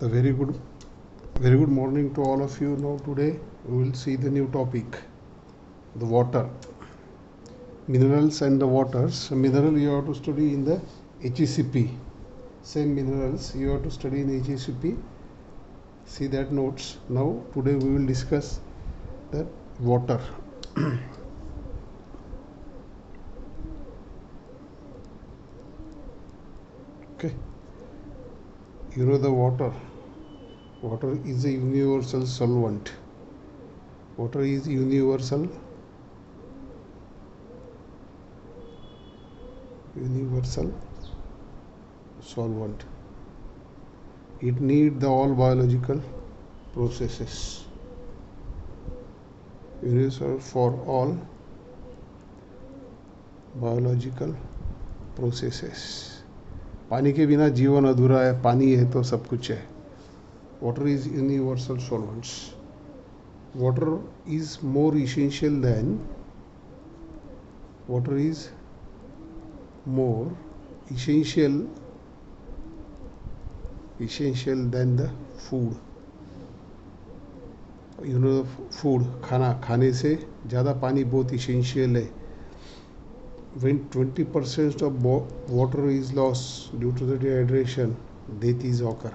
The very good morning to all of you. Now today we will see the new topic, the water, minerals and the waters. Mineral you have to study in the HECP. Same minerals you have to study in HECP. See that notes. Now today we will discuss the water. Okay. You know the water. Water is a universal solvent. Water is universal solvent. It needs the all biological processes. Universal for all biological processes. पानी के बिना जीवन अधूरा है. पानी है तो सब कुछ है. Water is universal solvents. Water is more essential than the food. You know, food, खाने से ज़्यादा पानी बहुत essential है. When 20% of water is lost due to the dehydration, death is occur.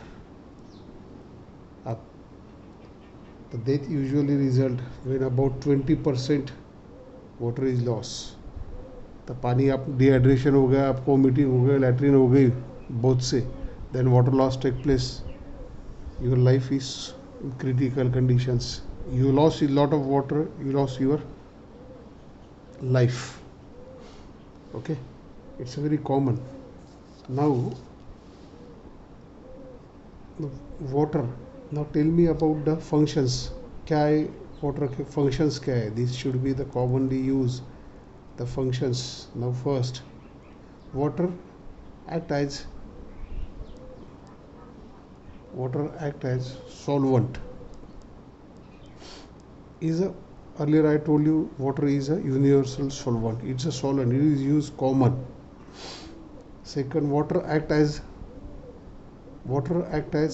The death usually result when about 20% water is lost. तो पानी आप dehydration हो गया, आपको वोमिटिंग हो गया, लैट्रिन हो गई बोथ से, then water loss take place. Your life is in critical conditions. You lost a lot of water, you lost your life. Okay, it's very common. Now water. Now tell me about the functions. क्या है water के functions क्या है? This should be the commonly used the functions. Now first, water act as solvent. Earlier I told you water is a universal solvent. It's a solvent. It is used common. Second, water act as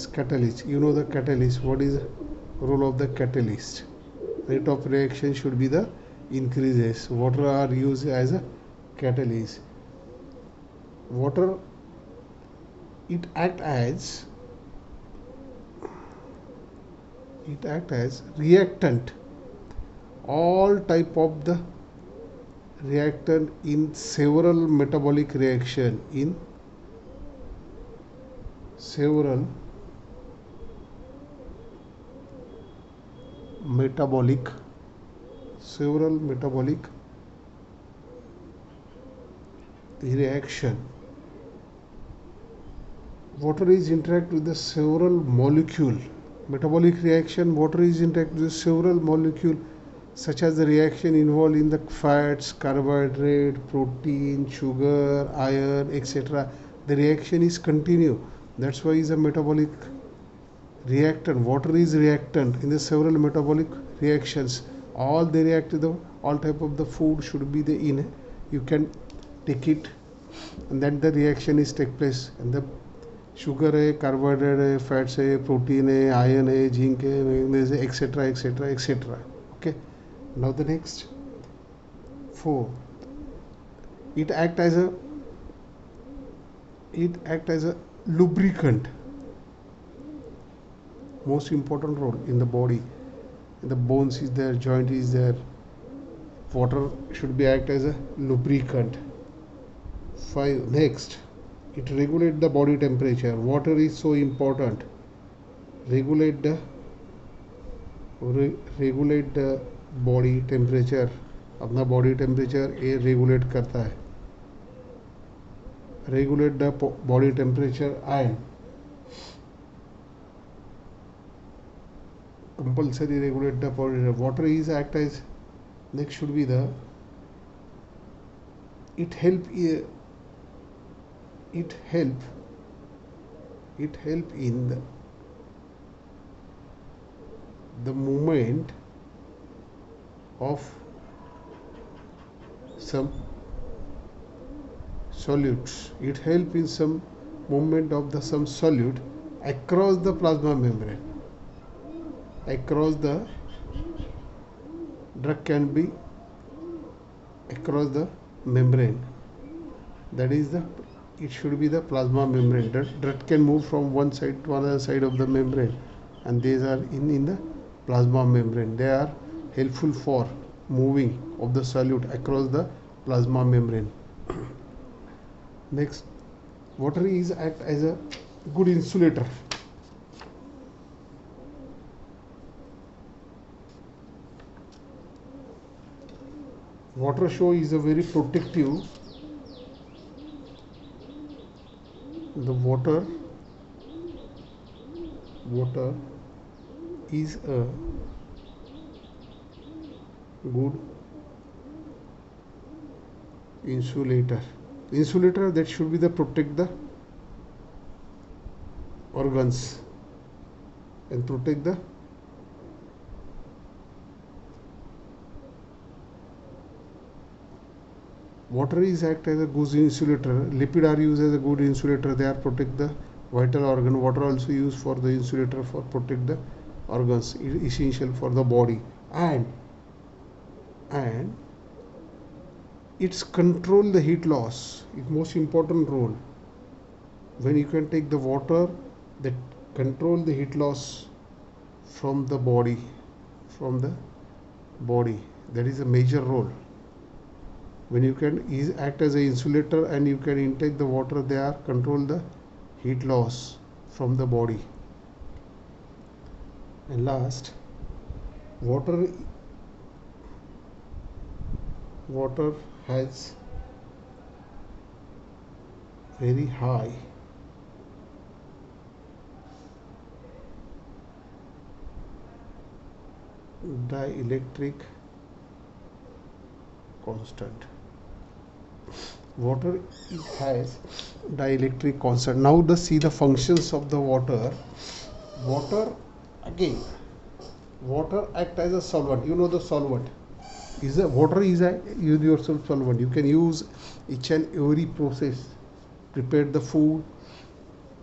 catalyst. You know the catalyst. What is the role of the catalyst? Rate of reaction should be the increases. Water are used as a catalyst. Water, it act as reactant. All type of the reactant in several metabolic reaction. Several metabolic reaction. Water is interact with the several molecule. Metabolic reaction, water is interact with several molecule, such as the reaction involved in the fats, carbohydrate, protein, sugar, iron, etc. The reaction is continue. That's why is a metabolic reactant. Water is reactant in the several metabolic reactions. All they react to the all type of the food should be the in. You can take it, and then the reaction is take place. And the sugar है, carbohydrate है, fats है, protein है, iron है, zinc है, magnesium, etc. Okay. Now the next 4. It act as a lubricant. Most important role in the body. The bones is there, joint is there. Water should be act as a lubricant. 5. Next, it regulate the body temperature. Water is so important. Regulate the body temperature. अपना body temperature ये regulate करता है. Regulate the body temperature and compulsory regulate the body. Water is act as, next should be the, it help in the movement of some solutes. It help in some movement of the some solute across the plasma membrane. Across the drug can be across the membrane. That is the, it should be the plasma membrane. Drug can move from one side to another side of the membrane, and these are in the plasma membrane. They are helpful for moving of the solute across the plasma membrane. Next, water is act as a good insulator. Water show is a very protective. The water is a good insulator. Insulator that should be the protect the organs and protect the water is act as a good insulator. Lipid are used as a good insulator. They are protect the vital organ. Water also used for the insulator for protect the organs. It is essential for the body, and it's control the heat loss. It's most important role. When you can take the water that control the heat loss from the body, that is a major role. When you can act as an insulator and you can intake the water, they are control the heat loss from the body. And last, water has very high dielectric constant. Water has dielectric constant. Now see the functions of the water. Water act as a solvent. You know the solvent is water is a universal solvent. You can use each and every process. Prepare the food,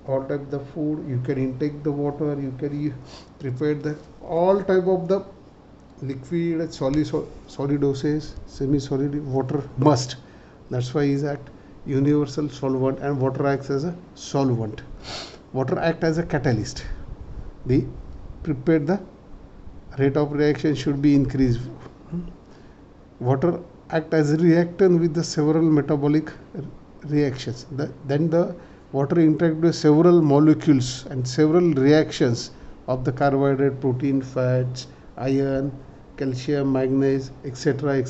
all type the food. You can intake the water. You can prepare the all type of the liquid, solid doses, semi-solid. Water must. That's why is act universal solvent, and water acts as a solvent. Water act as a catalyst. The prepare the rate of reaction should be increased. Water act as a reactant with the several metabolic reactions. Then the water interact with several molecules and several reactions of the carbohydrate, protein, fats, iron, calcium, manganese, etc.,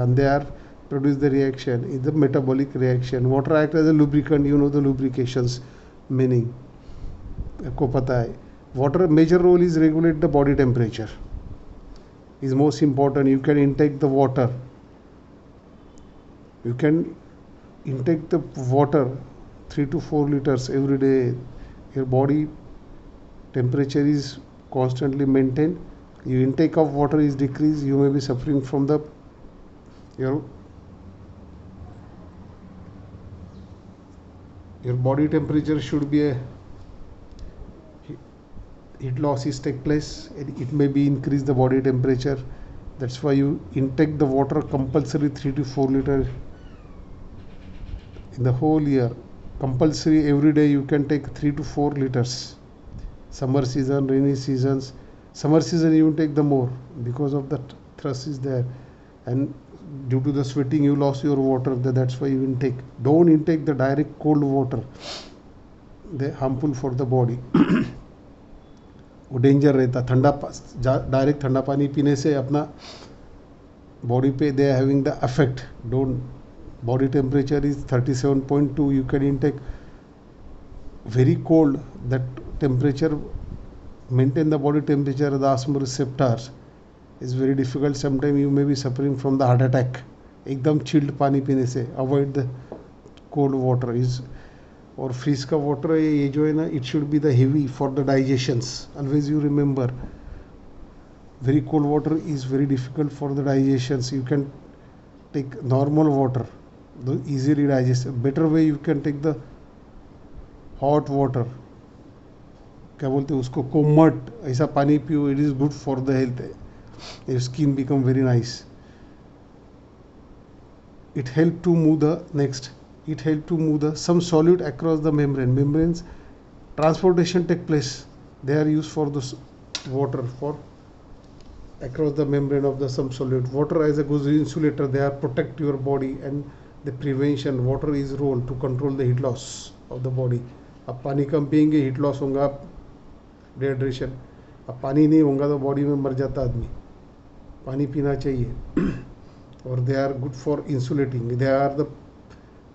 and they are produce the reaction is the metabolic reaction. Water act as a lubricant. You know the lubrications meaning. को पता है. Water major role is regulate the body temperature. Is most important. You can intake the water. You can intake the water 3 to 4 liters every day. Your body temperature is constantly maintained. Your intake of water is decreased. You may be suffering from the your body temperature should be a heat loss is take place. It may be increase the body temperature. That's why you intake the water compulsory 3 to 4 liters in the whole year. Compulsory every day you can take 3 to 4 liters. Summer season, rainy seasons. Summer season you take the more because of the thrust is there, and due to the sweating you lost your water. That's why you intake. Don't intake the direct cold water. They harmful for the body. वो danger रहता. ठंडा direct ठंडा पानी पीने से अपना body पे they are having the affect. Don't. Body temperature is 37.2. You can intake very cold. That temperature maintain the body temperature. The osmoreceptors is very difficult. Sometimes you may be suffering from the heart attack. एकदम chilled पानी पीने से. Avoid the cold water is. और fridge का water ये जो है ना, it should be the heavy for the digestions. Always you remember, very cold water is very difficult for the digestions. You can take normal water, easily digest. Better way you can take the hot water. क्या बोलते हैं उसको, कोमट, ऐसा पानी पियो, it is good for the health, your skin become very nice. It help to move the next. It help to move the some solute across the membrane. Membranes transportation take place. They are used for the water for across the membrane of the some solute. Water as a good insulator. They are protect your body and the prevention. Water is role to control the heat loss of the body. अब पानी कम पियेंगे heat loss होगा, dehydration. अब पानी नहीं होगा तो body में मर जाता आदमी. पानी पीना चाहिए. Or they are good for insulating. They are the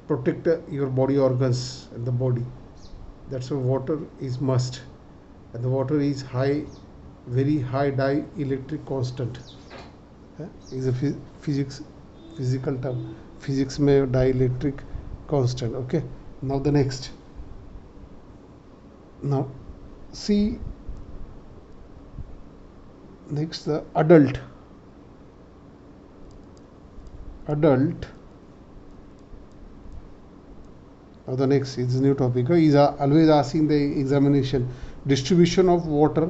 protect your body organs and the body. That's why water is must, and the water is high, very high dielectric constant. Is a physical term. Physics में dielectric constant. Okay. Now the next. Now see next the adult. Now the next is new topic. Is always asking the examination distribution of water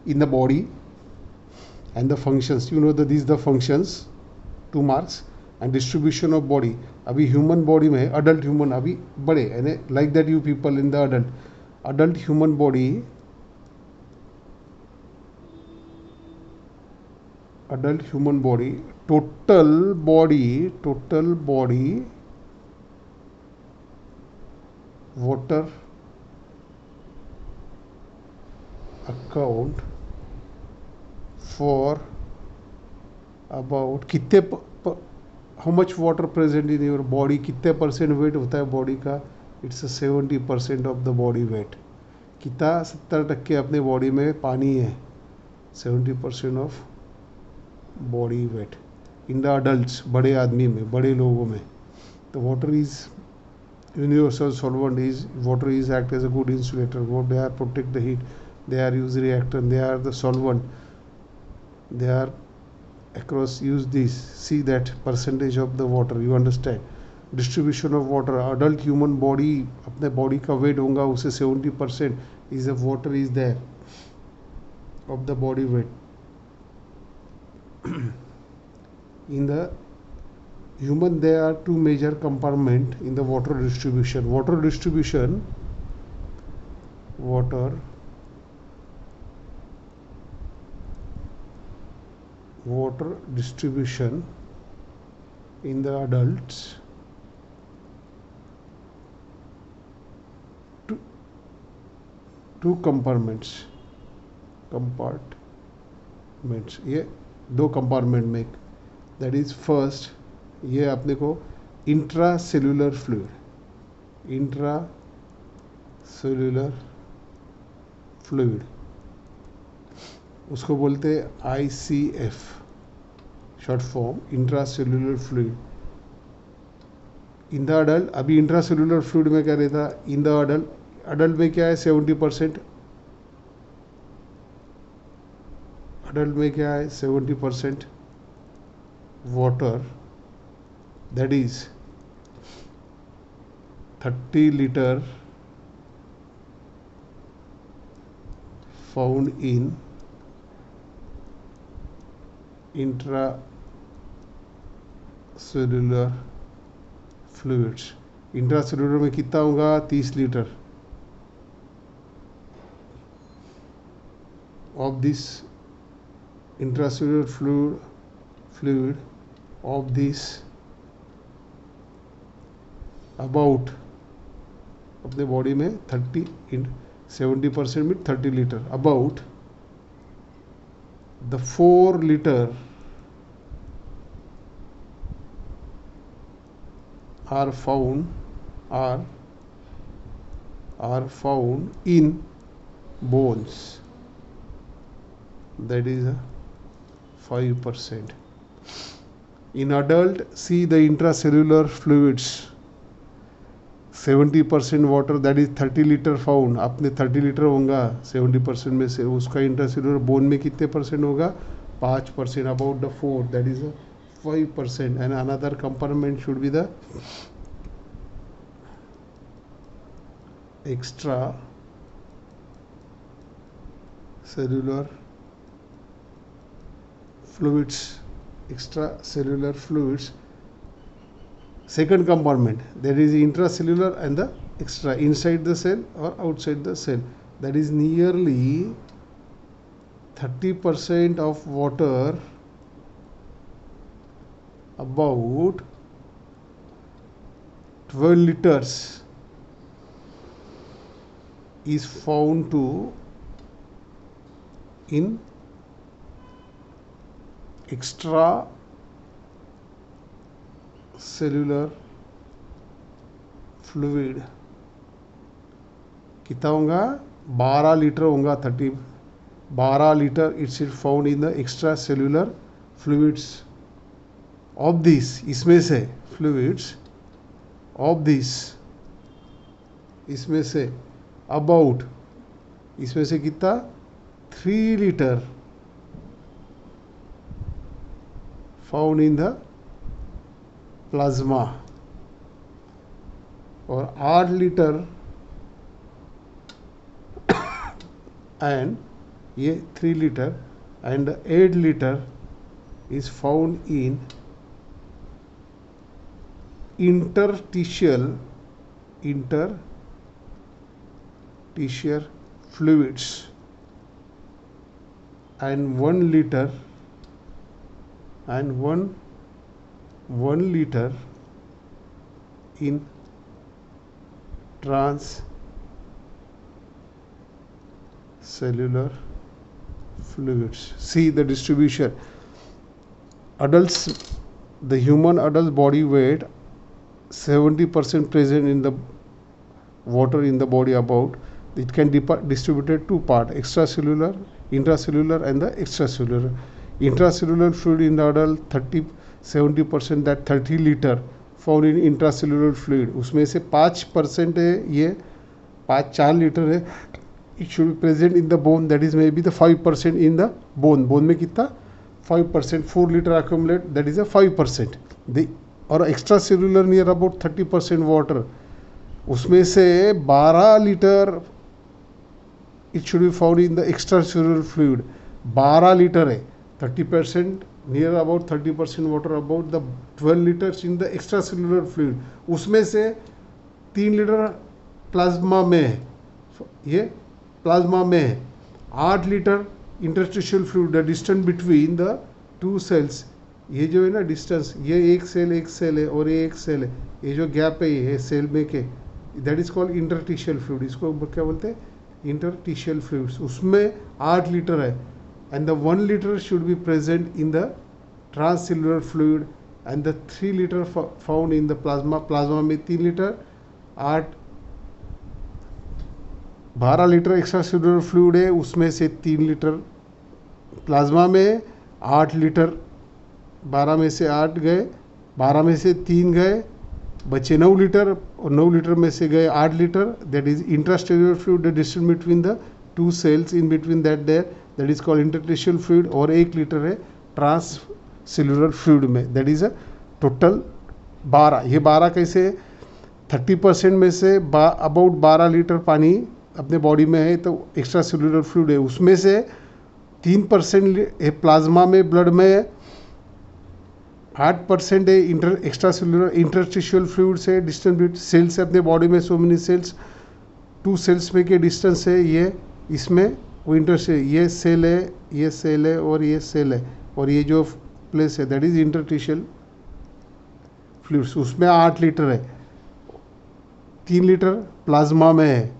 in the body and the functions. You know that these the functions, 2 marks, and distribution of body. अभी human body में adult human अभी बड़े यानी like that you people in the adult human body. Adult human body, total body water account for about कितने how much water present in your body, कितने percent weight होता है body का. It's a 70% of the body weight. कितना 70% अपने body में पानी है. 70% of body weight in the adults, बड़े आदमी में, बड़े लोगों में. The water is universal solvent. Is water is act as a good insulator. They are protect the heat. They are use reactant. They are the solvent. They are across use this. See that percentage of the water. You understand? Distribution of water. Adult human body अपने body का weight होगा उसे 70% is of water is there of the body weight. In the human there are two major compartments in the water distribution. Water distribution in the adults, two compartments. ये 2 compartment में. That is first ये अपने को intracellular fluid उसको बोलते हैं ICF short form, intracellular fluid. In the adult अभी intracellular fluid में क्या रहता है. इन द अडल्ट में क्या है 70%. अडल्ट में क्या है 70% water, that is 30 liter found in intracellular fluids. Intracellular में कितना होगा 30 litre. of this intracellular fluid of this about अपने बॉडी में 70% में 30 litre. About the 4 liter are found in bones, that is 5%. In adult, see the intracellular fluids 70% water, that is 30 liter found. आपने 30 litre होगा 70% में से. उसका intracellular bone में कितने परसेंट होगा 5%. About the 4, that is 5%. and another compartment should be the cellular fluids, extracellular fluids. Second compartment, there is intracellular and the extra, inside the cell or outside the cell. That is nearly 30% of water, about 12 liters, is found to in extracellular fluid. कितना होगा? 12 litre होगा. 12 litre it's found in the extra cellular fluids. Of this, इसमें से fluids, of this, इसमें say about, इसमें से कितना? 3 litre found in the plasma, और 8 लीटर and ये 3 liter and 8 liter is found in interstitial fluids, and 1 liter and 1 liter in cellular fluids. See the distribution. Adults, the human adult body weight 70% present in the water in the body. About it can distributed two part: extracellular, intracellular, and the extracellular. Intracellular fluid in the adult 70%, that 30 liter found in intracellular fluid. उसमें से 5% है, ये 4 litre है. It should be present in the bone, that is maybe the 5% in the bone. Bone में कितना? 5%. 4 liter accumulate, that is a 5%. और extra cellular near about 30% water, उसमें से 12 litre it should be found in the extra cellular fluid. 12 litre है, 30% near about 30% water, about the 12 litres in the extra cellular fluid. उसमें से 3 litre plasma में है, ये plasma में है. 8 litre interstitial fluid, the distance between the two cells. ये जो है ना डिस्टेंस, ये एक सेल है और ये एक सेल है, ये जो गैप है ये सेल में के, that is called interstitial fluid. इसको क्या बोलते हैं? Interstitial fluids. उसमें 8 लीटर है, and the 1 litre should be present in the transcellular fluid, and the 3 litre found in the plasma. Plasma में 3 litre, 12 litre extra cellular fluid है, उसमें से 3 लीटर प्लाज्मा में, 8 लीटर, 12 में से 8 गए, 12 में से 3 गए, बचे 9 लीटर, और 9 लीटर में से गए 8 litre. That is intracellular fluid, the distance between the two cells in between that is called interstitial fluid. और 1 लीटर है ट्रांस सेल्युलर फ्लूइड में, दैट इज अ टोटल 12. ये 12 कैसे? 30% में से अबाउट 12 लीटर पानी अपने बॉडी में है, तो एक्स्ट्रा सेल्युलर फ्लूइड है. उसमें से 3% है प्लाज्मा में, ब्लड में, 8% है एक्स्ट्रा सेल्युलर इंटरस्टिशियल फ्लूइड से. डिस्टेंस सेल्स है अपने बॉडी में, सो मेनी सेल्स, 2 सेल्स में के डिस्टेंस है ये, इसमें वो ये सेल है, ये सेल है, और ये सेल है, और ये जो प्लेस है दैट इज इंटरस्टिशियल फ्लूइड्स. उसमें 8 लीटर है, 3 लीटर प्लाज्मा में है,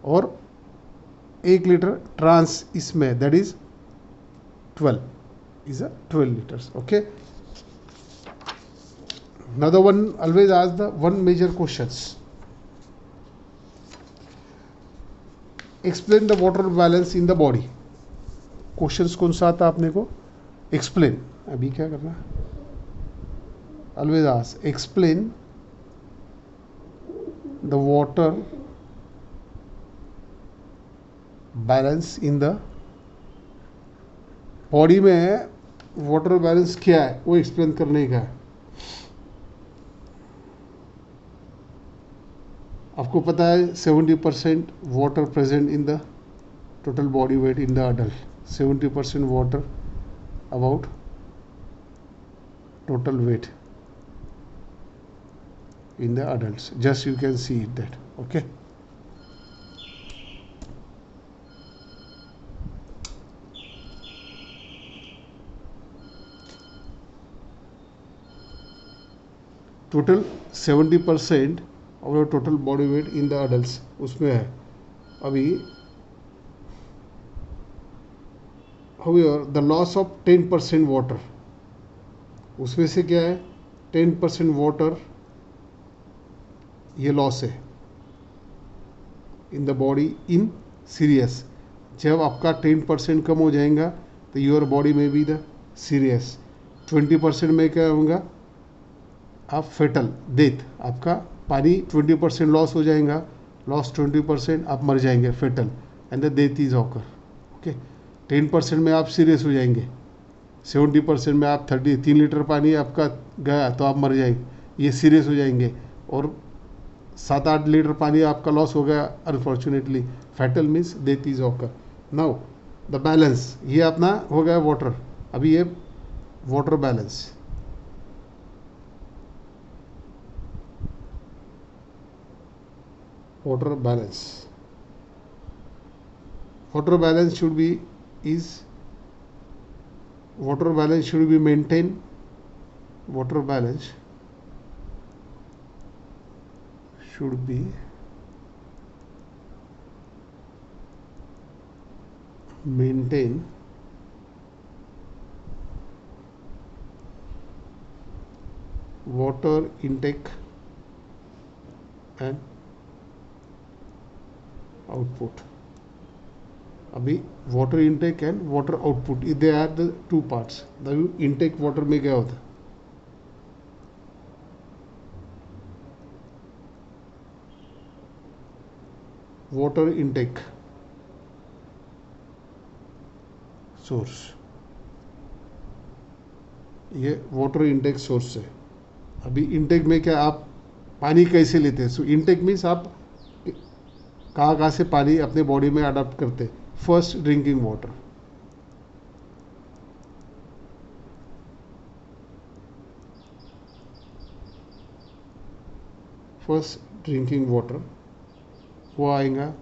और 1 लीटर ट्रांस इसमें, that is 12 liters. Okay. Another one, always ask the one major questions. Explain the water balance in the body. Questions कौन सा आता आपने को? Explain. अभी क्या करना? Always ask. Explain the water balance in the body में. वाटर बैलेंस क्या है वो एक्सप्लेन करने का है. आपको पता है 70% water present in the total body weight in the adult, 70% water about total weight in the adults. Just you can see it that. Okay. Total 70% of your total body weight in the adults उसमें है. अभी however the loss of 10% water, उसमें से क्या है 10% water ये loss है in the body in serious. जब आपका 10% कम हो जाएगा तो योर बॉडी में भी द सीरियस. 20% में क्या होगा आप फेटल डेथ, आपका पानी 20% लॉस हो जाएगा, लॉस 20% आप मर जाएंगे fatal and the death is occur. Okay. 10% में आप सीरियस हो जाएंगे, 70% में आप 3 लीटर पानी आपका गया तो आप मर जाएंगे, ये सीरियस हो जाएंगे. और 7-8 लीटर पानी आपका लॉस हो गया unfortunately, fatal means death is occur. Now the balance, ये अपना हो गया वाटर. अभी ये water balance, water balance. Water balance should be maintained. Water balance should be maintained water intake and output. अभी water intake and water output, they are the two parts. The intake water में क्या होता है, water intake source, ये water intake source है. अभी intake में क्या आप पानी कैसे लेते हैं. सो इनटेक मीन्स आप कहाँ से पानी अपने बॉडी में अडॉप्ट करते हैं. फर्स्ट ड्रिंकिंग वाटर, वो आएगा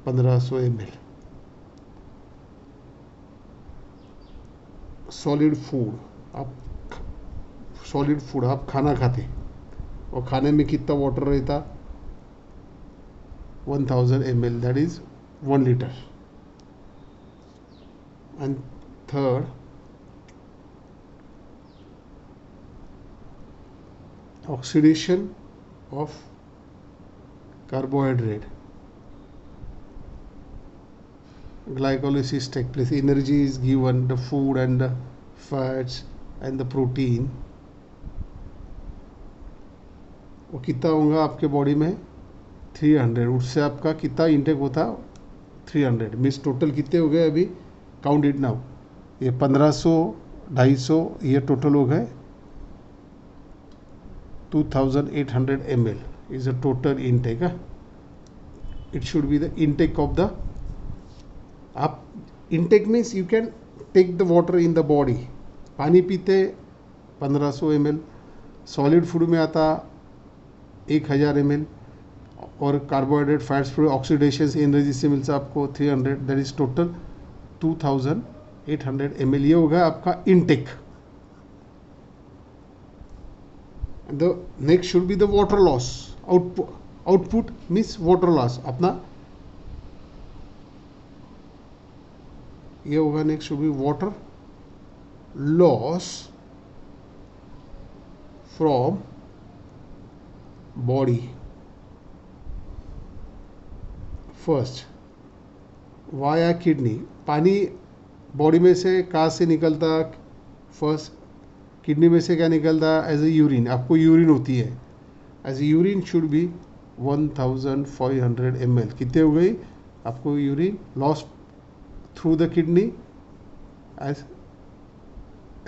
1500 ml. सॉलिड फूड आप खाना खाते और खाने में कितना वाटर रहता, 1000 ml, that is 1 liter. And third, oxidation of carbohydrate, glycolysis take place, energy is given, the food and the fats and the protein. वो कितना होगा आपके बॉडी में 300. उससे आपका कितना इंटेक होता 300. मीन्स टोटल कितने हो गए अभी, काउंट इट नाउ. ये 1500, 250 ये टोटल हो गए 2800 ml is a total intake. It should be the intake of the, आप intake means you can take the water in the body. पानी पीते 1500 ml, सॉलिड फूड में आता 1000 ml, और carbohydrate fats food oxidation energy से मिलता आपको 300, that is total 2800 ml. ये होगा आपका intake. The next should be the water loss. Output means water loss अपना, ये होगा next should be water loss from body. First via kidney, पानी बॉडी में से कहाँ से निकलता, फर्स्ट किडनी में से क्या निकलता, एज ए यूरिन. आपको यूरिन होती है, as a urine should be 1500 ml. कितने हो गई आपको urine loss through the kidney as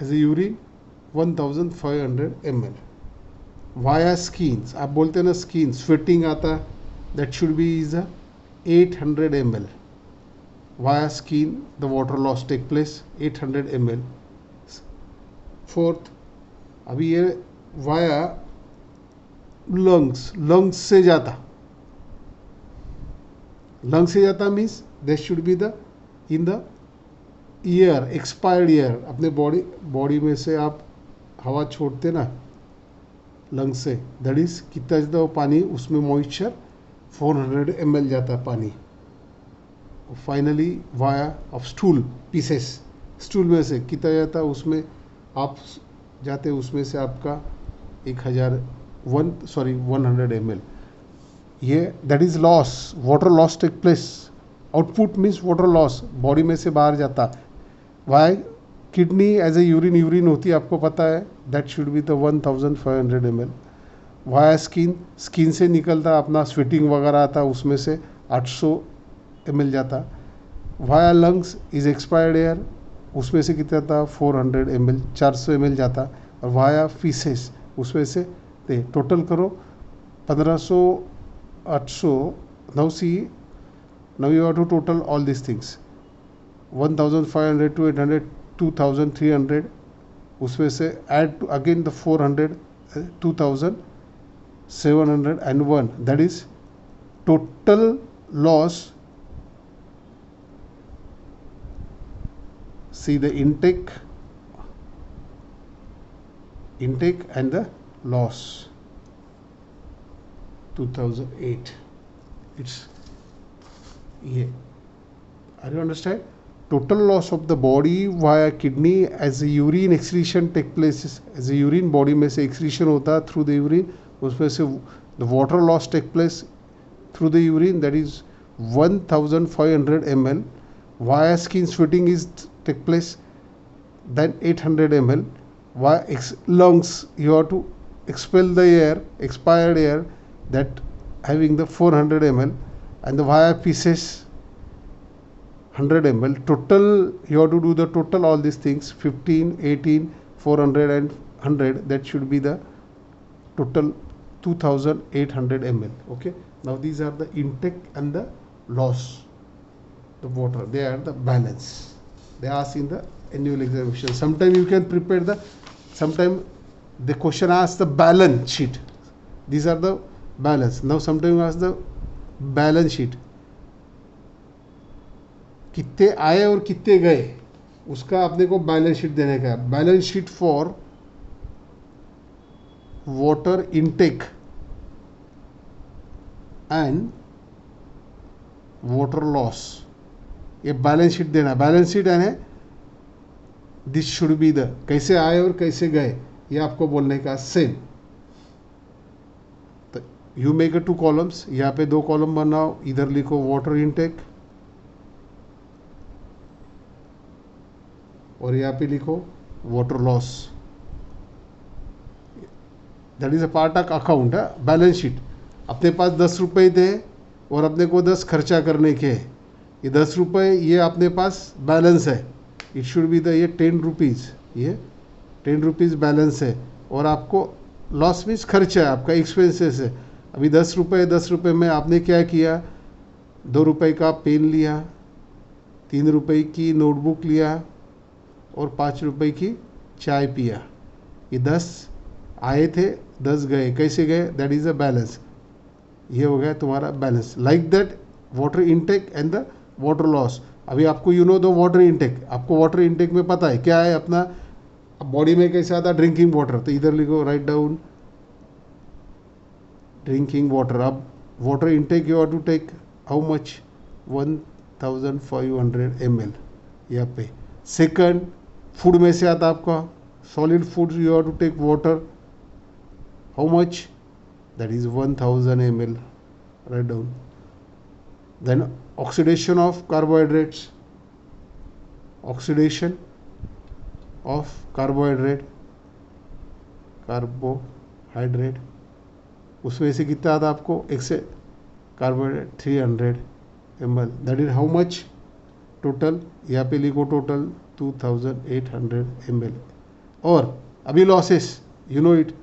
a urine 1500 ml. Via skins, आप बोलते हैं ना स्किन स्वेटिंग आता, that should be is 800 ml. via skin the water loss take place 800 ml. Fourth, अभी ये वाया लंग्स से जाता, means this should be the in the year, expired year. अपने बॉडी में से आप हवा छोड़ते ना लंग्स से, दैट इज कितना जाता है पानी, उसमें मॉइस्चर 400 ml जाता है पानी. Finally via of stool pieces, stool में से कितना जाता है उसमें आप जाते, उसमें से आपका 100 ml. ये that is loss, water loss take place. Output means water loss, body में से बाहर जाता. Via kidney as a urine होती है, आपको पता है, that should be the 1500 ml. Via skin से निकलता अपना स्वेटिंग वगैरह आता, उसमें से 800 ml जाता. Via lungs is expired air, उसमें से कितना था 400 ml, 400 ml जाता. और वाया फीसेस उसमें से टोटल करो 1500, 800. Now you have to total all this things, 1500 to 800, 2300. उसमें से add again the 400, 2701. That is total loss. See the intake and the loss. 2008. It's here. Are you understand? Total loss of the body via kidney as a urine excretion take place. As a urine body में से excretion होता है through the urine, उसमें से the water loss take place through the urine, that is 1500 ml. Via skin sweating is take place, then 800 ml. Via lungs you have to expel the air, expired air, that having the 400 ml. And the via pieces 100 ml. Total you have to do the total all these things, 15, 18, 400 and 100. That should be the total 2800 ml. Okay, now these are the intake and the loss, the water, they are the balance. They ask in the annual examination. Sometimes you can prepare sometimes the question asks the balance sheet. These are the balance. Now sometimes you ask the balance sheet, कितने आए और कितने गए, उसका अपने को balance sheet देने का है. Balance sheet for water intake and water loss, ये बैलेंस शीट देना. बैलेंस शीट यानी दिस शुड बी द, कैसे आए और कैसे गए ये आपको बोलने का. सेम तो यू मेक 2 कॉलम्स, यहाँ पे 2 कॉलम बनाओ, इधर लिखो वाटर इनटेक और यहाँ पे लिखो water loss. That is a part of account. Balance sheet, अपने पास 10 रुपये थे और अपने को 10 खर्चा करने के, ये 10 रुपये ये अपने पास बैलेंस है. इट शुड बी द ये 10 रुपीज़, ये 10 रुपीज़ बैलेंस है. और आपको लॉस मीन्स खर्चा है, आपका एक्सपेंसेस है. अभी 10 रुपये में आपने क्या किया, 2 रुपये का पेन लिया, 3 रुपये की नोटबुक लिया और 5 रुपये की चाय पिया. ये 10 आए थे, 10 गए, कैसे गए, दैट इज़ अ बैलेंस. ये हो गया तुम्हारा balance. Like that water intake and the water loss. अभी आपको you know the water intake, आपको वाटर इनटेक में पता है क्या है अपना बॉडी में कैसे आता ड्रिंकिंग वाटर, तो इधर लिखो, राइट डाउन ड्रिंकिंग वाटर. अब water intake you have to take how much, 1500 ml यहाँ पे. सेकंड, फूड में से आता आपका solid food, you have to take water, how much, that is 1000 ml, write down. Then oxidation of carbohydrates, oxidation of carbohydrate, उसमें से कितना आता आपको, एक से carbohydrate 300 ml. That is how much total, यहाँ पे लिखो टोटल 2800 ml. और अभी losses, you know it,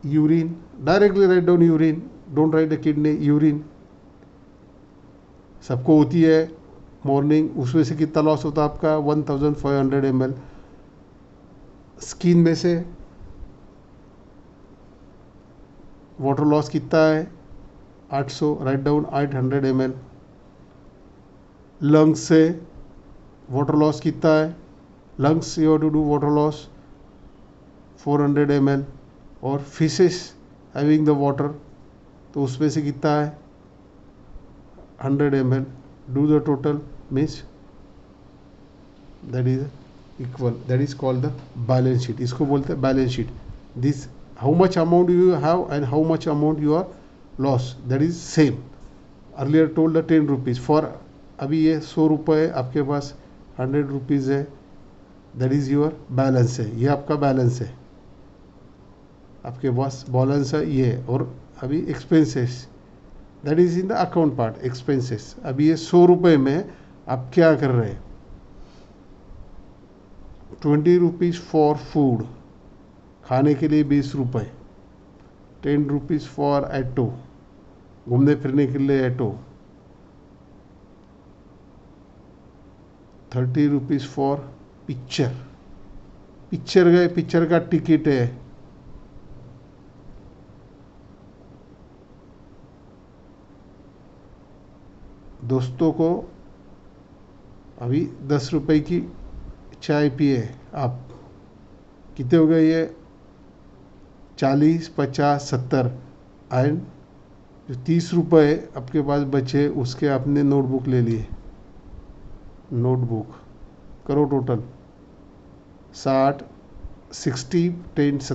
urine, directly write down urine, don't write the kidney, urine. सबको होती है मॉर्निंग, उसमें से कितना लॉस होता है आपका 1500 ml। स्किन में से वाटर लॉस कितना है 800, राइट डाउन 800 ml। लंग्स से वाटर लॉस कितना है, lungs you have to do water loss 400 ml। और फिशेस हैविंग द वाटर, तो उसमें से कितना है 100 ml। Do the total means that is equal, that is called the balance sheet. इसको बोलते हैं balance sheet. This how much amount you have and how much amount you are loss, that is same. Earlier told the 10 rupees for, अभी ये 100 रुपये आपके पास 100 rupees है, that is your balance है, ये आपका बैलेंस है, आपके पास बैलेंस है ये। और अभी expenses, that is in the account part expenses. अभी ये 100 रुपये में आप क्या कर रहे हैं, 20 रुपीज़ फॉर फूड, खाने के लिए 20 रुपये, 10 रुपीज़ फॉर ऑटो, घूमने फिरने के लिए auto, 30 rupees for picture, picture गए, पिक्चर का टिकट है, दोस्तों को अभी 10 रुपए की चाय पिए आप, कितने हो गए ये 40, 50, 70। एंड जो 30 रुपये आपके पास बचे उसके आपने नोटबुक ले लिए, नोटबुक करो total 60, 60, 10,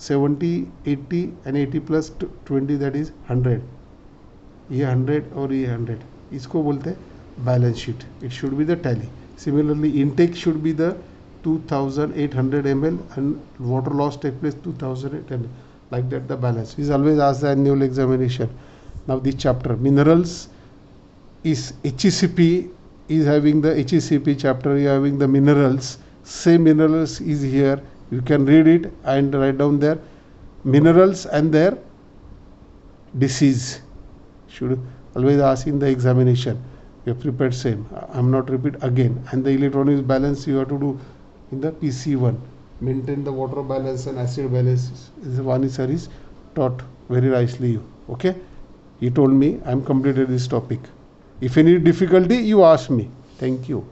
70, 80 and 80 plus 20 that is 100। ये 100 और ये 100, इसको बोलते हैं balance sheet. It should be the tally. Similarly intake should be the 2800 ml and water loss take place 2800, like that the balance is always asked the annual examination. Now this chapter minerals is HECP, is having the HECP chapter, you are having the minerals, same minerals is here, you can read it and write down their minerals and their disease, should always ask in the examination. You have prepared same, I am not repeat again. And the electronics balance you have to do in the PC1, maintain the water balance and acid balance is one sir is taught very nicely you. Okay, he told me I am completed this topic. If any difficulty you ask me. Thank you.